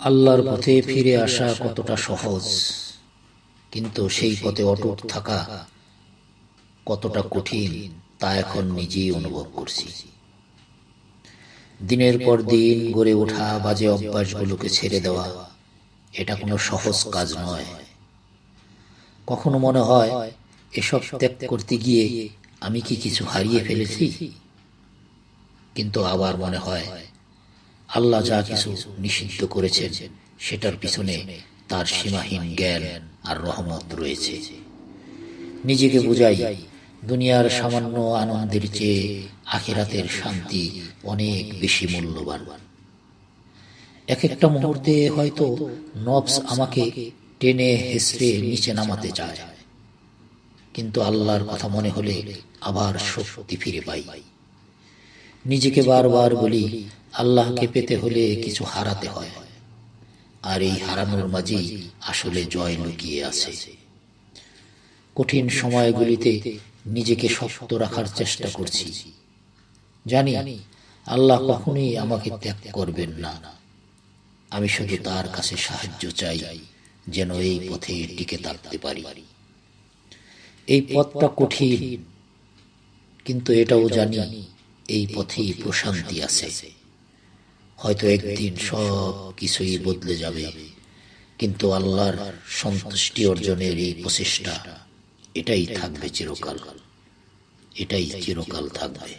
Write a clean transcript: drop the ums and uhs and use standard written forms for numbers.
আল্লাহর পথে ফিরে আসা কতটা সহজ, কিন্তু সেই পথে অটুট থাকা কতটা কঠিন তা এখন নিজেই অনুভব করছি। দিনের পর দিন গড়ে ওঠা বাজে অভ্যাসগুলোকে ছেড়ে দেওয়া এটা কোনো সহজ কাজ নয়। কখনো মনে হয় এসব ত্যাগ করতে গিয়ে আমি কি কিছু হারিয়ে ফেলেছি, কিন্তু আবার মনে হয় আল্লাহ যা কিছু নিষিদ্ধ করেছেন সেটার পিছনে তার সীমাহীন জ্ঞান আর রহমত রয়েছে। নিজেকে বুঝাই, দুনিয়ার সামান্য আনন্দের চেয়ে আখিরাতের শান্তি অনেক বেশি মূল্যবান। এক একটা মুহূর্তে হয়তো নফস আমাকে টেনে হেসড়ে নিচে নামাতে চায়, কিন্তু আল্লাহর কথা মনে হলে আবার শক্তি ফিরে পাই। নিজেকে বারবার বলি, আল্লাহকে পেতে হলে কিছু হারাতে হয়, আর এই হারানোর মাঝেই আসলে জয় লুকিয়ে আছে। কঠিন সময়গুলিতে নিজেকে শক্ত রাখার চেষ্টা করছি। জানি আল্লাহ কখনোই আমাকে ত্যাগ করবেন না। আমি শুধু তার কাছে সাহায্য চাই, যেন এই পথে টিকে থাকতে পারি। এই পথটা কঠিন, কিন্তু এটাও জানি এই পথেই প্রশান্তি আছে। হয়তো একদিন সব কিছুই বদলে যাবে, কিন্তু আল্লাহর সন্তুষ্টি অর্জনের এই প্রচেষ্টা এটাই থাকবে চিরকাল, এটাই চিরকাল থাকবে।